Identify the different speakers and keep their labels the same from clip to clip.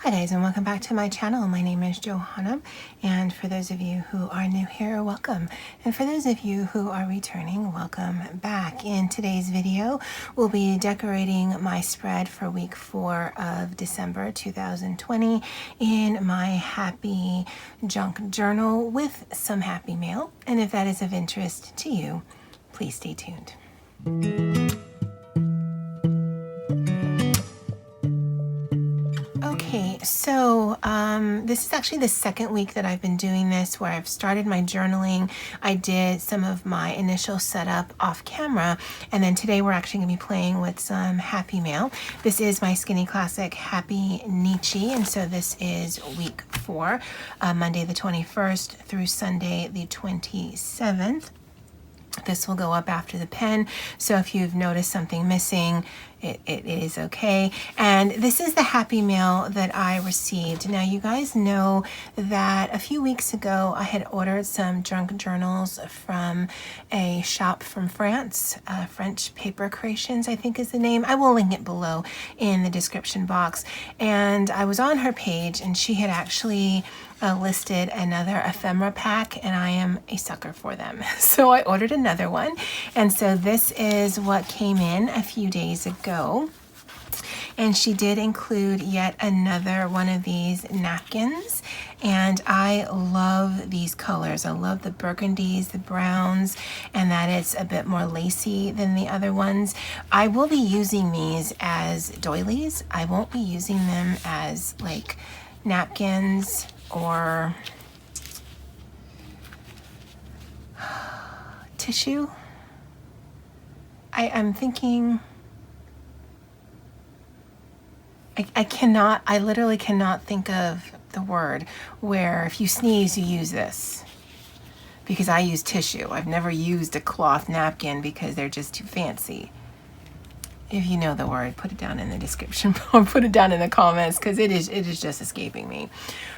Speaker 1: Hi guys, and welcome back to my channel. My name is Johanna, and for those of you who are new here, welcome. And for those of you who are returning, welcome back. In today's video, we'll be decorating my spread for week 4 of December 2020 in my Happy Junk Journal with some Happy Mail. And if that is of interest to you, please stay tuned. Okay, so this is actually the second week that I've been doing this, where I've started my journaling. I did some of my initial setup off camera, and then today we're actually going to be playing with some Happy Mail. This is my Skinny Classic Happy Nietzsche, and so this is week 4, Monday the 21st through Sunday the 27th. This will go up after the pen, so if you've noticed something missing, it is okay. And this is the Happy Mail that I received. Now, you guys know that a few weeks ago I had ordered some junk journals from a shop from France, French Paper Creations, I think is the name. I will link it below in the description box. And I was on her page, and she had actually listed another ephemera pack, and I am a sucker for them. So I ordered another one, and so this is what came in a few days ago. And she did include yet another one of these napkins, and I love these colors. I love the burgundies, the browns, and that it's a bit more lacy than the other ones. I will be using these as doilies. I won't be using them as like napkins or tissue. I'm thinking, I literally cannot think of the word where if you sneeze, you use this. Because I use tissue. I've never used a cloth napkin because they're just too fancy. If you know the word, put it down in the description or put it down in the comments, because it is just escaping me.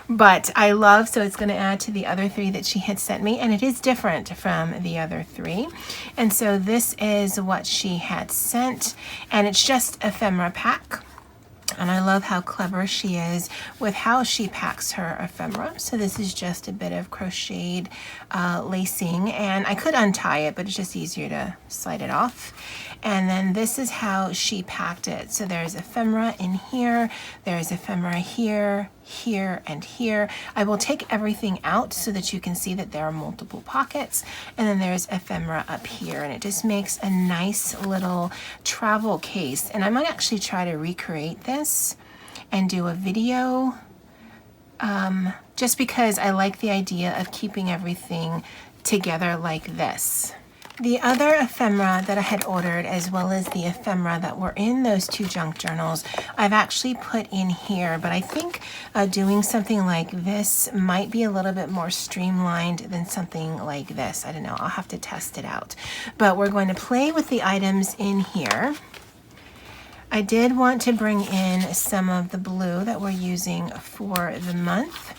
Speaker 1: But I love, so it's going to add to the other 3 that she had sent me, and it is different from the other 3. And so this is what she had sent, and it's just ephemera pack. And I love how clever she is with how she packs her ephemera. So this is just a bit of crocheted lacing, and I could untie it, but it's just easier to slide it off. And then this is how she packed it. So there's ephemera in here, there's ephemera here, here, and here. I will take everything out so that you can see that there are multiple pockets, and then there's ephemera up here, and it just makes a nice little travel case. And I might actually try to recreate this and do a video, just because I like the idea of keeping everything together like this. The other ephemera that I had ordered, as well as the ephemera that were in those 2 junk journals, I've actually put in here, but I think doing something like this might be a little bit more streamlined than something like this. I don't know, I'll have to test it out. But we're going to play with the items in here. I did want to bring in some of the blue that we're using for the month.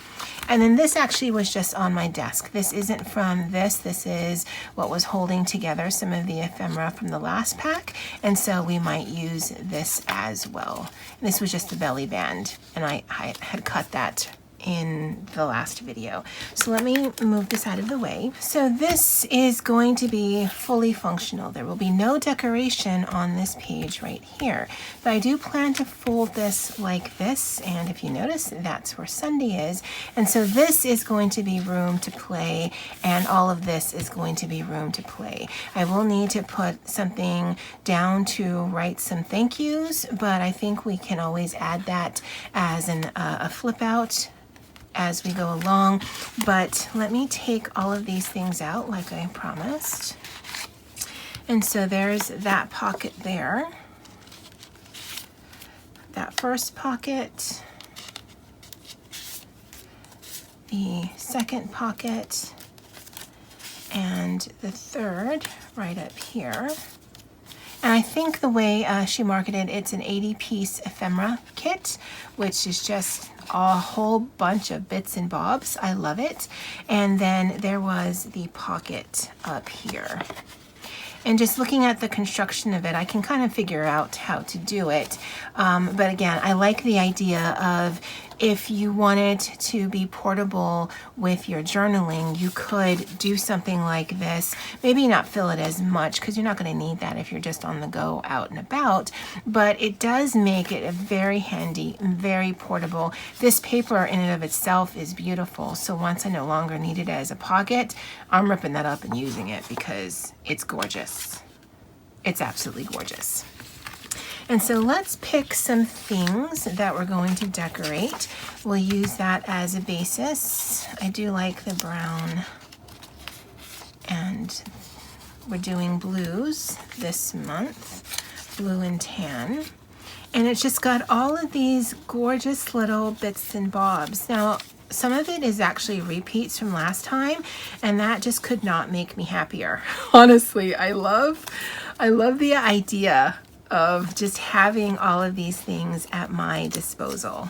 Speaker 1: And then this actually was just on my desk. This isn't from this. This is what was holding together some of the ephemera from the last pack. And so we might use this as well. And this was just the belly band, and I had cut that in the last video. So let me move this out of the way. So this is going to be fully functional. There will be no decoration on this page right here, but I do plan to fold this like this, and if you notice, that's where Sunday is. And so this is going to be room to play, and all of this is going to be room to play. I will need to put something down to write some thank yous, but I think we can always add that as a flip out as we go along. But let me take all of these things out like I promised. And so there's that pocket there, that first pocket, the second pocket, and the third right up here. And I think the way she marketed it's an 80-piece ephemera kit, which is just a whole bunch of bits and bobs. I love it. And then there was the pocket up here. And just looking at the construction of it, I can kind of figure out how to do it. But again, I like the idea of if you wanted to be portable with your journaling, you could do something like this. Maybe not fill it as much because you're not going to need that if you're just on the go out and about, but it does make it a very handy and very portable. This paper in and of itself is beautiful, so once I no longer need it as a pocket, I'm ripping that up and using it because it's gorgeous. It's absolutely gorgeous. And so let's pick some things that we're going to decorate. We'll use that as a basis. I do like the brown, and we're doing blues this month, blue and tan. And it's just got all of these gorgeous little bits and bobs. Now, some of it is actually repeats from last time, and that just could not make me happier. Honestly, I love the idea of just having all of these things at my disposal.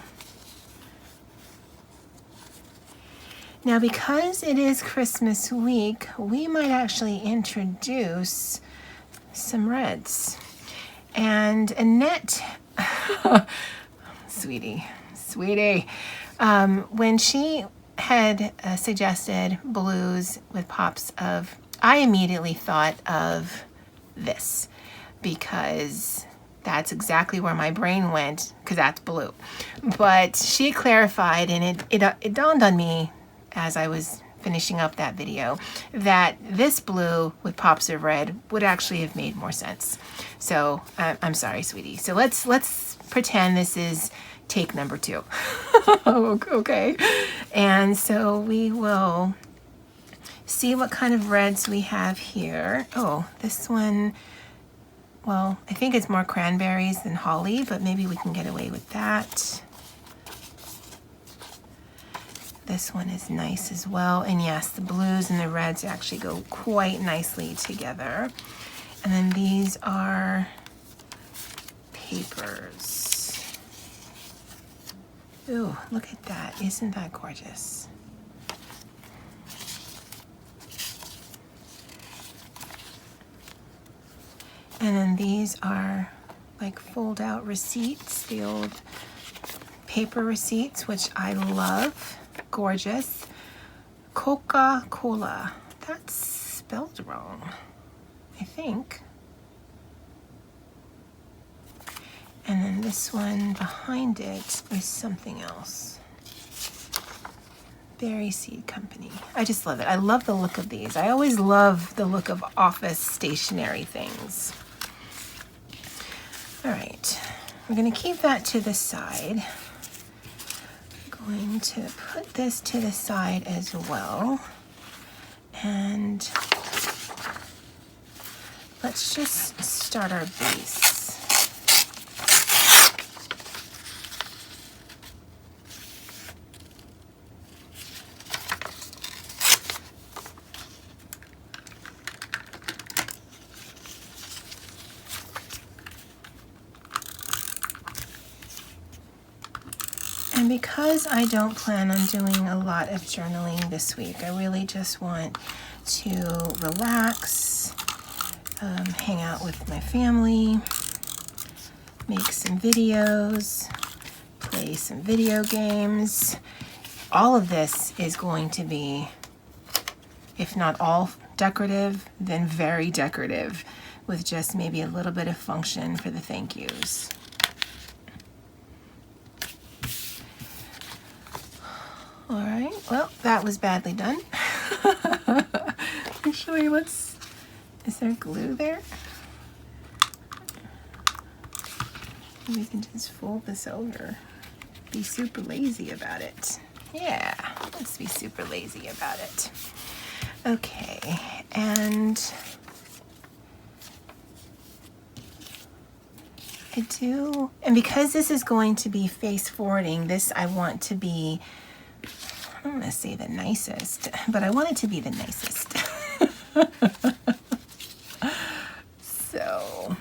Speaker 1: Now, because it is Christmas week, we might actually introduce some reds. And Annette, sweetie, when she had suggested blues with pops of, I immediately thought of this, because that's exactly where my brain went, because that's blue. But she clarified, and it dawned on me as I was finishing up that video that this blue with pops of red would actually have made more sense. So I'm sorry, sweetie. So let's pretend this is take number 2. Okay. And so we will see what kind of reds we have here. Oh, this one, well, I think it's more cranberries than holly, but maybe we can get away with that. This one is nice as well. And yes, the blues and the reds actually go quite nicely together. And then these are papers. Ooh, look at that. Isn't that gorgeous? And then these are like fold out receipts, the old paper receipts, which I love. Gorgeous. Coca-Cola. That's spelled wrong, I think. And then this one behind it is something else. Berry Seed Company. I just love it. I love the look of these. I always love the look of office stationery things. All right, we're going to keep that to the side. I'm going to put this to the side as well. And let's just start our base. And because I don't plan on doing a lot of journaling this week, I really just want to relax, hang out with my family, make some videos, play some video games. All of this is going to be, if not all decorative, then very decorative, with just maybe a little bit of function for the thank yous. All right, well, that was badly done. Actually, is there glue there? We can just fold this over. Be super lazy about it. Yeah, let's be super lazy about it. Okay, and and because this is going to be face forwarding, this I want to be, I don't want to say the nicest, but I want it to be the nicest. So,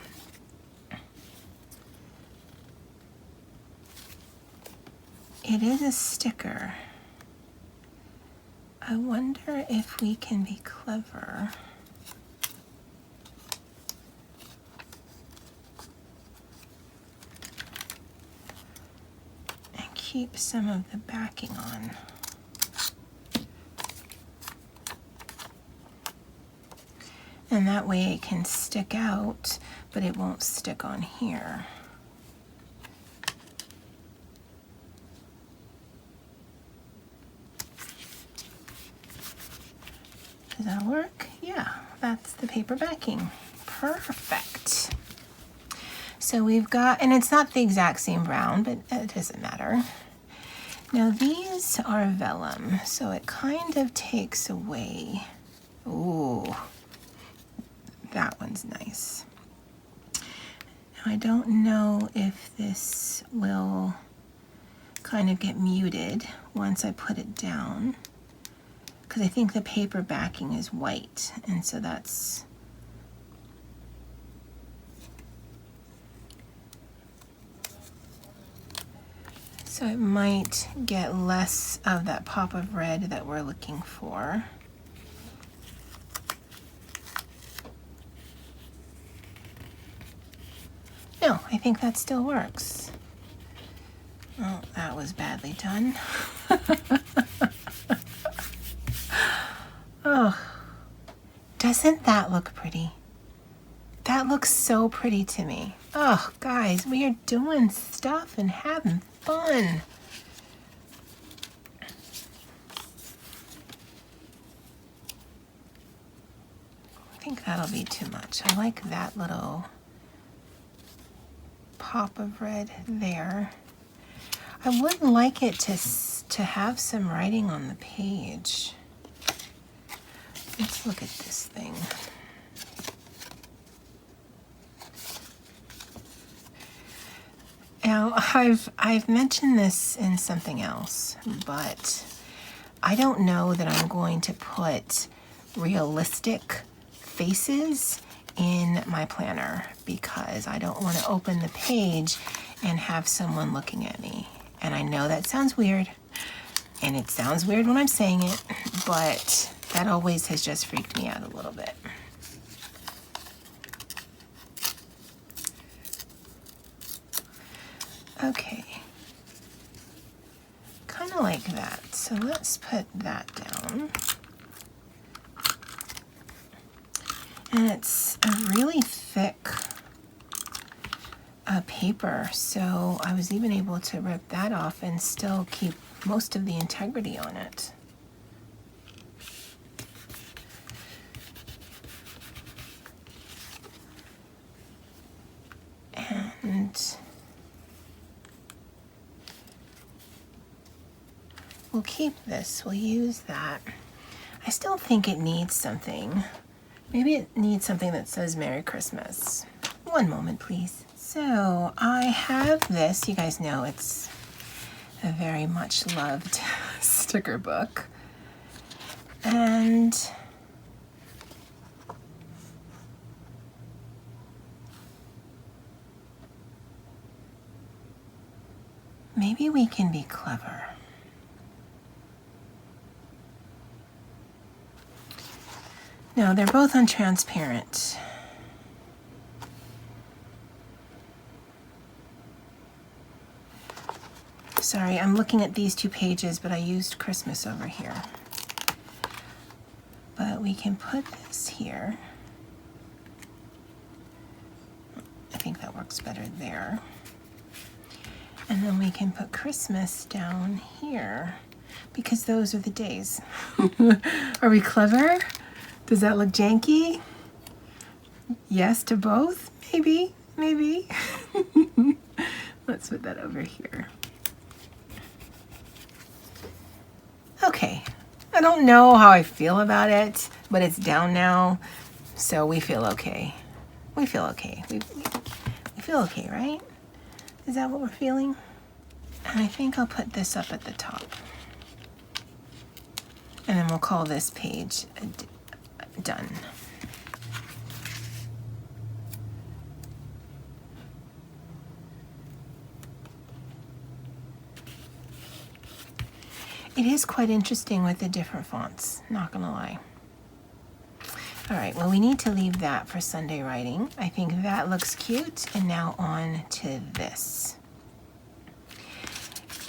Speaker 1: it is a sticker. I wonder if we can be clever. And keep some of the backing on. And that way it can stick out, but it won't stick on here. Does that work? Yeah, that's the paper backing. Perfect. So we've got, and it's not the exact same brown, but it doesn't matter. Now these are vellum, so it kind of takes away. Ooh, that one's nice. Now I don't know if this will kind of get muted once I put it down, because I think the paper backing is white, and so that's so it might get less of that pop of red that we're looking for. No, I think that still works. Oh, that was badly done. Oh, doesn't that look pretty? That looks so pretty to me. Oh, guys, we are doing stuff and having fun. I think that'll be too much. I like that little pop of red there. I would like it to have some writing on the page. Let's look at this thing. Now, I've mentioned this in something else, but I don't know that I'm going to put realistic faces in my planner because I don't want to open the page and have someone looking at me. And I know that sounds weird, and it sounds weird when I'm saying it, but that always has just freaked me out a little bit. Okay, kind of like that. So let's put that down. And it's a really thick paper, so I was even able to rip that off and still keep most of the integrity on it. And we'll keep this, we'll use that. I still think it needs something. Maybe it needs something that says Merry Christmas. One moment, please. So I have this, you guys know it's a very much loved sticker book. And maybe we can be clever. No, they're both untransparent. Sorry, I'm looking at these two pages, but I used Christmas over here. But we can put this here. I think that works better there. And then we can put Christmas down here because those are the days. Are we clever? Does that look janky? Yes to both? Maybe, maybe. Let's put that over here. Okay, I don't know how I feel about it, but it's down now, so we feel okay. We feel okay. We feel okay, right? Is that what we're feeling? And I think I'll put this up at the top. And then we'll call this page done. It is quite interesting with the different fonts, not gonna lie. All right, well, we need to leave that for Sunday writing. I think that looks cute. And now on to this.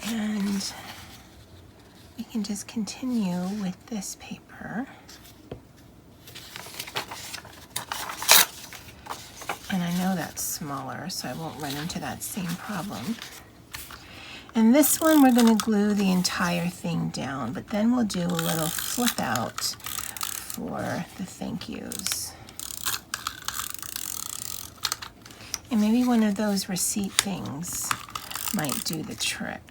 Speaker 1: And we can just continue with this paper. And I know that's smaller, so I won't run into that same problem. And this one, we're going to glue the entire thing down, but then we'll do a little flip out for the thank yous. And maybe one of those receipt things might do the trick.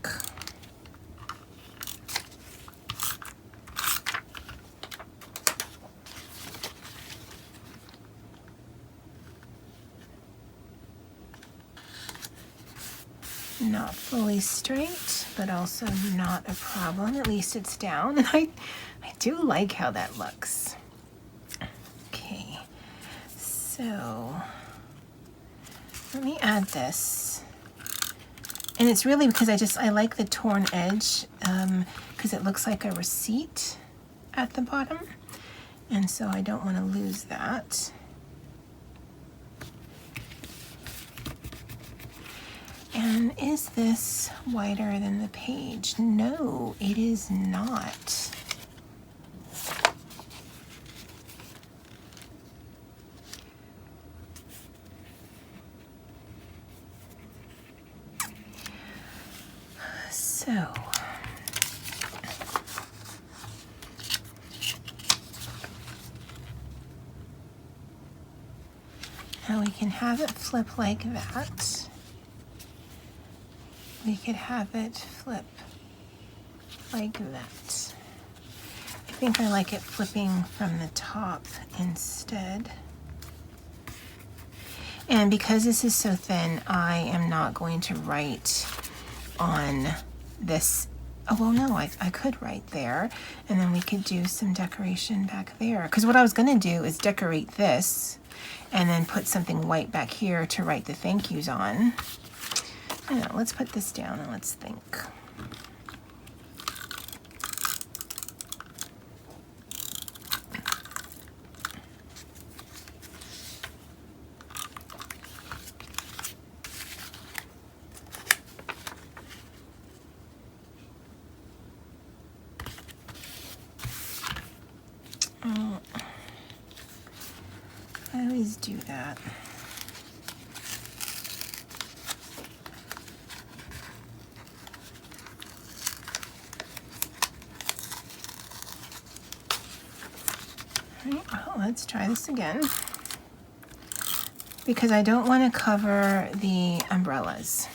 Speaker 1: Not fully straight, but also not a problem. At least it's down, and I do like how that looks. Okay, so let me add this. And it's really because I like the torn edge because it looks like a receipt at the bottom. And so I don't want to lose that. And is this wider than the page? No, it is not. So, now we can have it flip like that. We could have it flip like that. I think I like it flipping from the top instead. And because this is so thin, I am not going to write on this. Oh, well, no, I could write there, and then we could do some decoration back there. Because what I was going to do is decorate this and then put something white back here to write the thank yous on. Now, let's put this down and let's think. Oh, I always do that. Well, let's try this again, because I don't want to cover the umbrellas,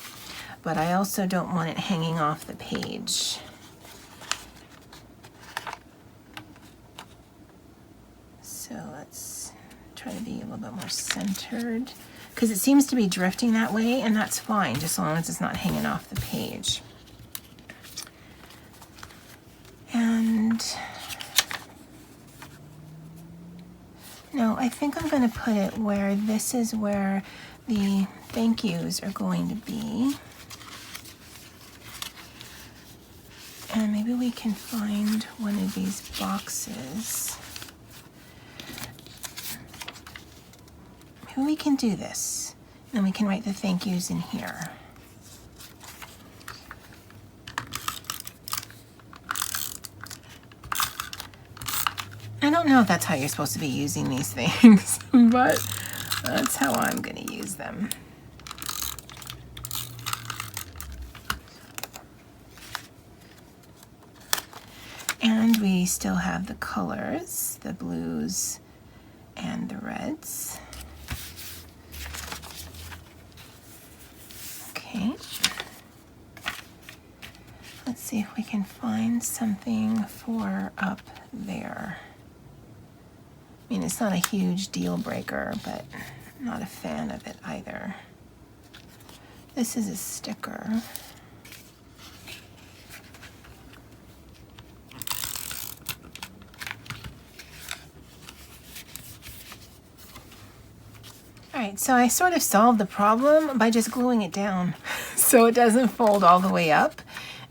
Speaker 1: but I also don't want it hanging off the page. So let's try to be a little bit more centered, because it seems to be drifting that way, and that's fine, just as long as it's not hanging off the page. And no, I think I'm going to put it where this is where the thank yous are going to be. And maybe we can find one of these boxes. Maybe we can do this. And we can write the thank yous in here. I don't know if that's how you're supposed to be using these things, but that's how I'm going to use them. And we still have the colors, the blues and the reds. Okay. Let's see if we can find something for up there. I mean, it's not a huge deal breaker, but I'm not a fan of it either. This is a sticker. All right, so I sort of solved the problem by just gluing it down so it doesn't fold all the way up.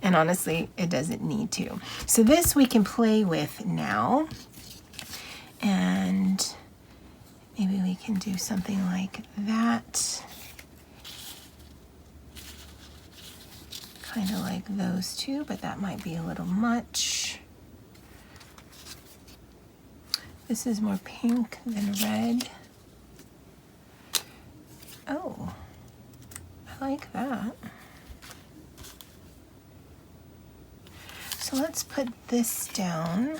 Speaker 1: And honestly, it doesn't need to. So this we can play with now. And maybe we can do something like that. Kind of like those two, but that might be a little much. This is more pink than red. Oh, I like that. So let's put this down.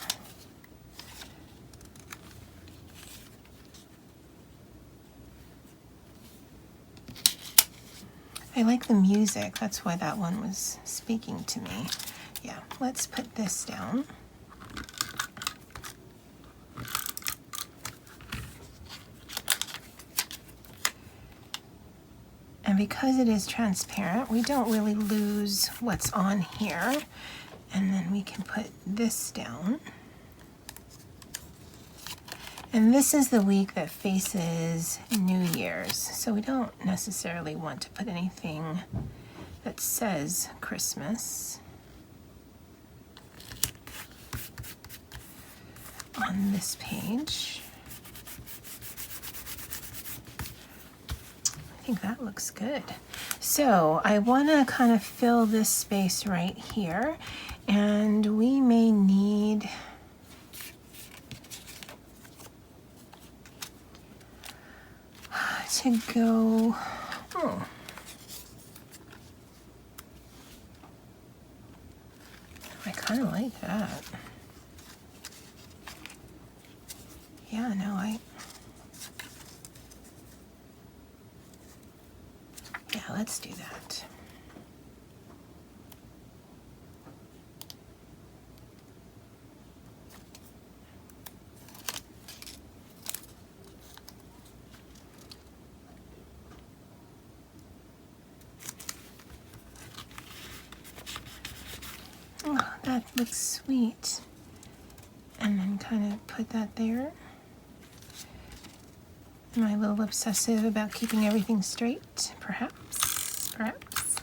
Speaker 1: I like the music, that's why that one was speaking to me. Yeah, let's put this down. And because it is transparent, we don't really lose what's on here. And then we can put this down. And this is the week that faces New Year's, so we don't necessarily want to put anything that says Christmas on this page. I think that looks good. So I want to kind of fill this space right here, and we may need to go, oh, I kind of like that. Yeah, no, yeah, let's do that. Oh, that looks sweet. And then kind of put that there. Am I a little obsessive about keeping everything straight? Perhaps, perhaps.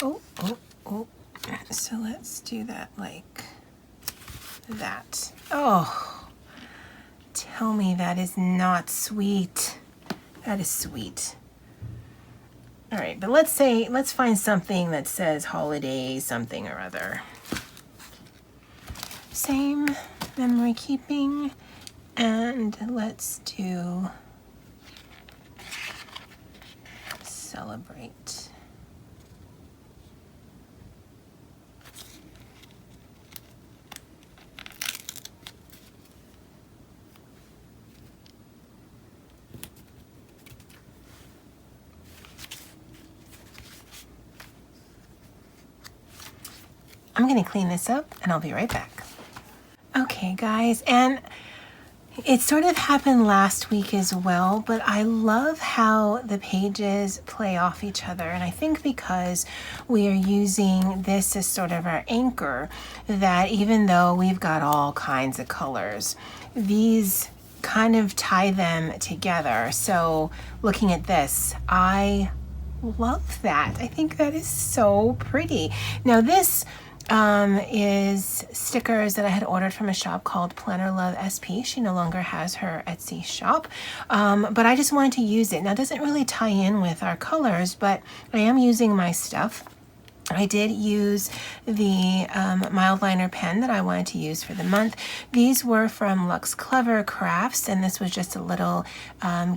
Speaker 1: Oh. So let's do that like that. Oh, tell me that is not sweet. That is sweet. All right, but let's find something that says holiday something or other. Same memory keeping, and let's do celebrate. I'm gonna clean this up and I'll be right back. Okay guys, and it sort of happened last week as well, but I love how the pages play off each other. And I think because we are using this as sort of our anchor, that even though we've got all kinds of colors, these kind of tie them together. So looking at this, I love that. I think that is so pretty. Now this is stickers that I had ordered from a shop called Planner Love SP. She no longer has her Etsy shop, but I just wanted to use it. Now it doesn't really tie in with our colors, but I am using my stuff. I did use the mild liner pen that I wanted to use for the month. These were from Lux Clever Crafts, and this was just a little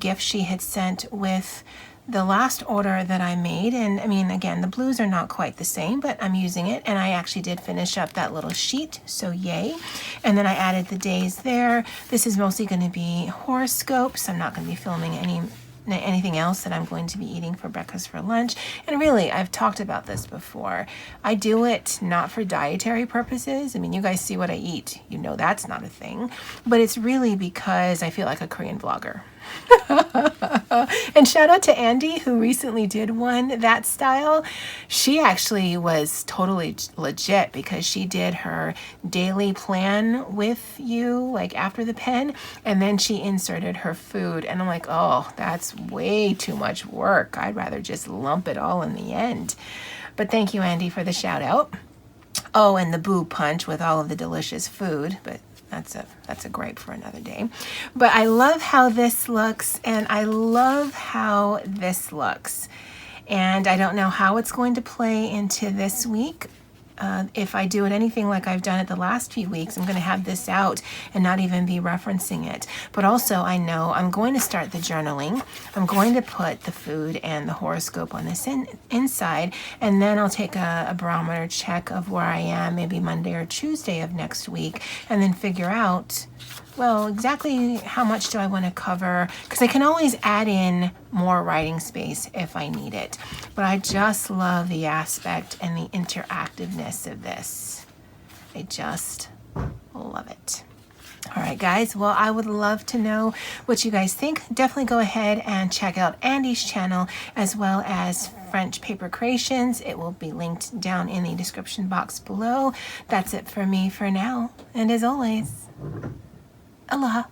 Speaker 1: gift she had sent with the last order that I made. And I mean, again, the blues are not quite the same, but I'm using it, and I actually did finish up that little sheet, so yay. And then I added the days there. This is mostly going to be horoscopes. I'm not going to be filming anything else that I'm going to be eating for breakfast, for lunch. And really, I've talked about this before. I do it not for dietary purposes. I mean, you guys see what I eat. You know that's not a thing. But it's really because I feel like a Korean vlogger. And shout out to Andy, who recently did one that style. She actually was totally legit because she did her daily plan with you, like after the pen, and then she inserted her food. And I'm like, oh, that's way too much work. I'd rather just lump it all in the end. But thank you, Andy, for the shout out. Oh, and the boo punch with all of the delicious food, but that's a gripe for another day. But I love how this looks, and I love how this looks. And I don't know how it's going to play into this week. If I do it anything like I've done it the last few weeks, I'm going to have this out and not even be referencing it. But also I know I'm going to start the journaling. I'm going to put the food and the horoscope on this inside, and then I'll take a barometer check of where I am maybe Monday or Tuesday of next week, and then figure out, well, exactly how much do I want to cover, because I can always add in more writing space if I need it. But I just love the aspect and the interactiveness of this. I just love it. All right, guys. Well, I would love to know what you guys think. Definitely go ahead and check out Andy's channel as well as French Paper Creations. It will be linked down in the description box below. That's it for me for now. And as always, aloha.